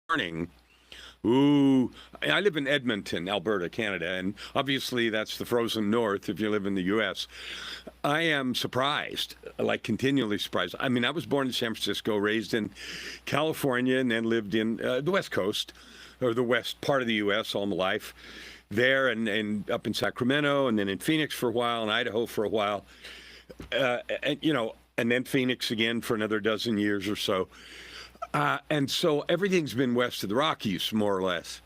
morning. Ooh, I live in Edmonton, Alberta, Canada, and obviously that's the frozen north if you live in the U.S. I am surprised, like continually surprised. I mean, I was born in San Francisco, raised in California, and then lived in the West Coast, or the west part of the U.S. all my life. There and up in Sacramento, and then in Phoenix for a while, and Idaho for a while, and then Phoenix again for another dozen years or so. And so everything's been west of the Rockies, more or less.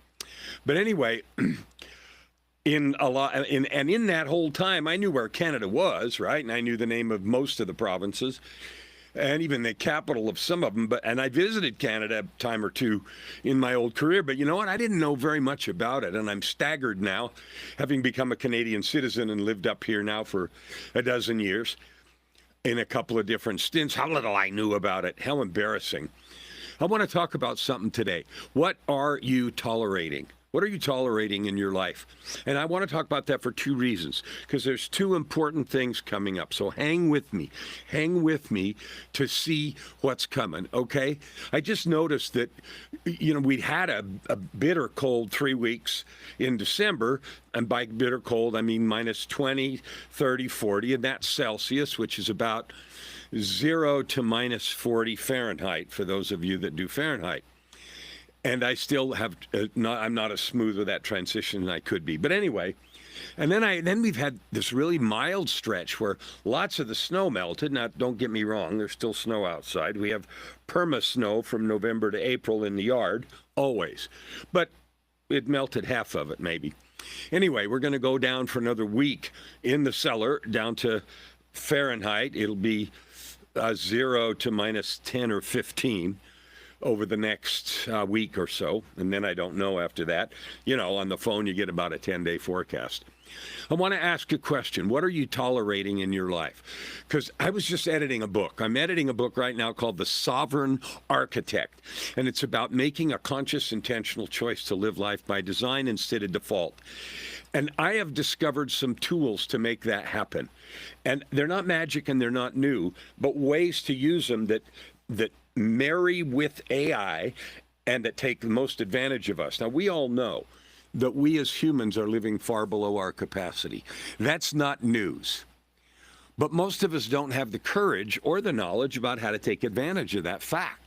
But anyway, in that whole time, I knew where Canada was, right? And I knew the name of most of the provinces, and even the capital of some of them. And I visited Canada a time or two in my old career. But you know what? I didn't know very much about it, and I'm staggered now, having become a Canadian citizen and lived up here now for a dozen years in a couple of different stints. How little I knew about it. How embarrassing. I want to talk about something today. What are you tolerating? What are you tolerating in your life? And I want to talk about that for two reasons, because there's two important things coming up. So hang with me. Hang with me to see what's coming, okay? I just noticed that, we'd had a bitter cold 3 weeks in December. And by bitter cold, I mean minus 20, 30, 40, and that's Celsius, which is about 0 to minus 40 Fahrenheit for those of you that do Fahrenheit. And I still have I'm not as smooth with that transition as I could be. But anyway, and then we've had this really mild stretch where lots of the snow melted. Now, don't get me wrong, there's still snow outside. We have perma snow from November to April in the yard, always. But it melted half of it, maybe. Anyway, we're going to go down for another week in the cellar, down to Fahrenheit. It'll be 0 to minus 10 or 15 over the next week or so. And then I don't know after that. On the phone, you get about a 10-day forecast. I want to ask a question. What are you tolerating in your life? Because I was just editing a book. I'm editing a book right now called The Sovereign Architect. And it's about making a conscious, intentional choice to live life by design instead of default. And I have discovered some tools to make that happen. And they're not magic and they're not new, but ways to use them that marry with AI and that take the most advantage of us. Now, we all know that we as humans are living far below our capacity. That's not news. But most of us don't have the courage or the knowledge about how to take advantage of that fact.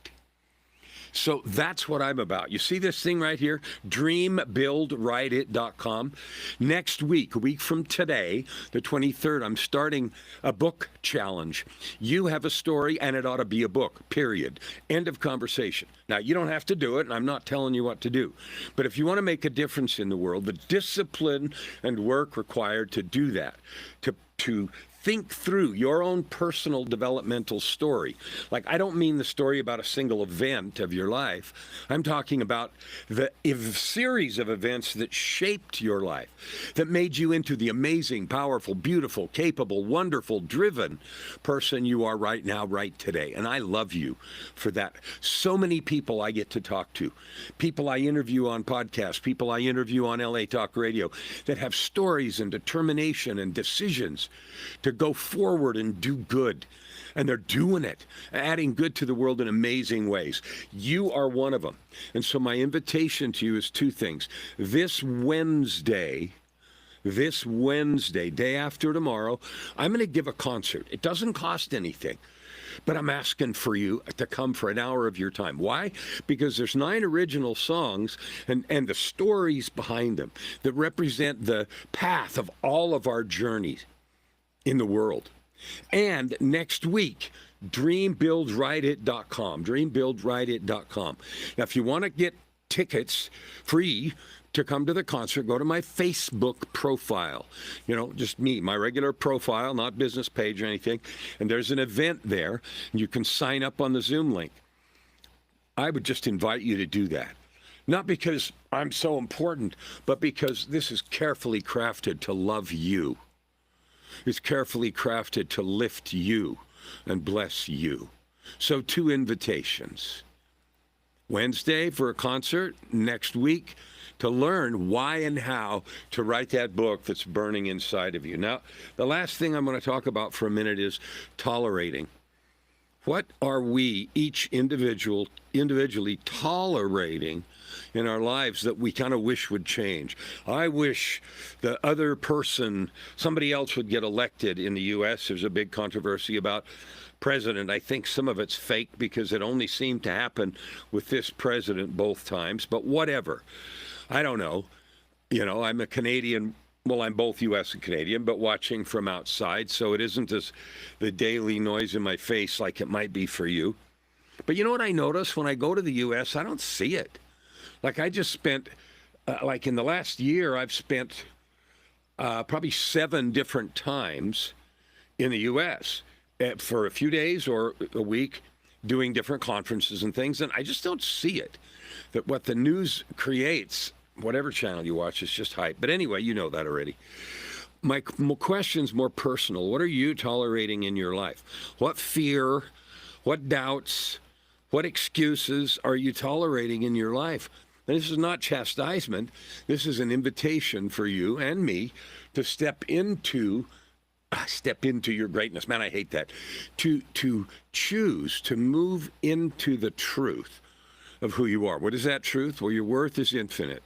So that's what I'm about. You see this thing right here? DreamBuildWriteIt.com. Next week, a week from today, the 23rd, I'm starting a book challenge. You have a story, and it ought to be a book, period. End of conversation. Now, you don't have to do it, and I'm not telling you what to do. But if you want to make a difference in the world, the discipline and work required to do that, to think through your own personal developmental story. Like, I don't mean the story about a single event of your life. I'm talking about the series of events that shaped your life, that made you into the amazing, powerful, beautiful, capable, wonderful, driven person you are right now, right today. And I love you for that. So many people I get to talk to, people I interview on podcasts, people I interview on LA Talk Radio that have stories and determination and decisions to go forward and do good. And they're doing it, adding good to the world in amazing ways. You are one of them. And so my invitation to you is two things. This Wednesday, day after tomorrow, I'm going to give a concert. It doesn't cost anything. But I'm asking for you to come for an hour of your time. Why? Because there's 9 original songs and the stories behind them that represent the path of all of our journeys in the world. And next week, DreamBuildWriteIt.com. DreamBuildWriteIt.com. Now, if you want to get tickets free to come to the concert, go to my Facebook profile. Just me, my regular profile, not business page or anything. And there's an event there, and you can sign up on the Zoom link. I would just invite you to do that. Not because I'm so important, but because this is carefully crafted to love you. It's carefully crafted to lift you and bless you. So 2 invitations. Wednesday for a concert, next week to learn why and how to write that book that's burning inside of you. Now, the last thing I'm going to talk about for a minute is tolerating. What are we, each individually tolerating in our lives that we kind of wish would change? I wish the other person, somebody else would get elected in the U.S. There's a big controversy about president. I think some of it's fake because it only seemed to happen with this president both times, but whatever. I don't know. You know, I'm a Canadian. Well, I'm both U.S. and Canadian, but watching from outside, so it isn't as the daily noise in my face like it might be for you. But you know what I notice when I go to the U.S.? I don't see it. Like I just spent, like in the last year, I've spent probably 7 different times in the U.S. For a few days or a week doing different conferences and things, and I just don't see it. That what the news creates, whatever channel you watch, is just hype. But anyway, you know that already. My question's more personal. What are you tolerating in your life? What fear, what doubts, what excuses are you tolerating in your life? And this is not chastisement. This is an invitation for you and me to step into your greatness. Man, I hate that. To choose to move into the truth of who you are. What is that truth? Well, your worth is infinite.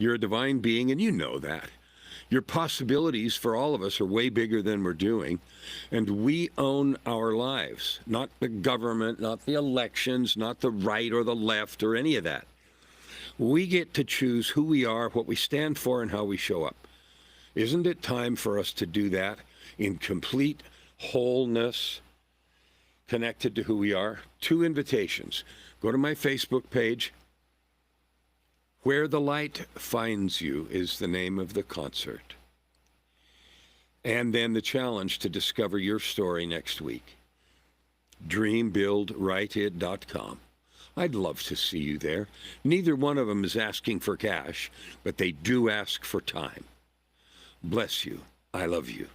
You're a divine being, and you know that. Your possibilities for all of us are way bigger than we're doing, and we own our lives, not the government, not the elections, not the right or the left or any of that. We get to choose who we are, what we stand for, and how we show up. Isn't it time for us to do that in complete wholeness, connected to who we are? 2 invitations. Go to my Facebook page. Where the Light Finds You is the name of the concert. And then the challenge to discover your story next week. DreamBuildWriteIt.com. I'd love to see you there. Neither one of them is asking for cash, but they do ask for time. Bless you. I love you.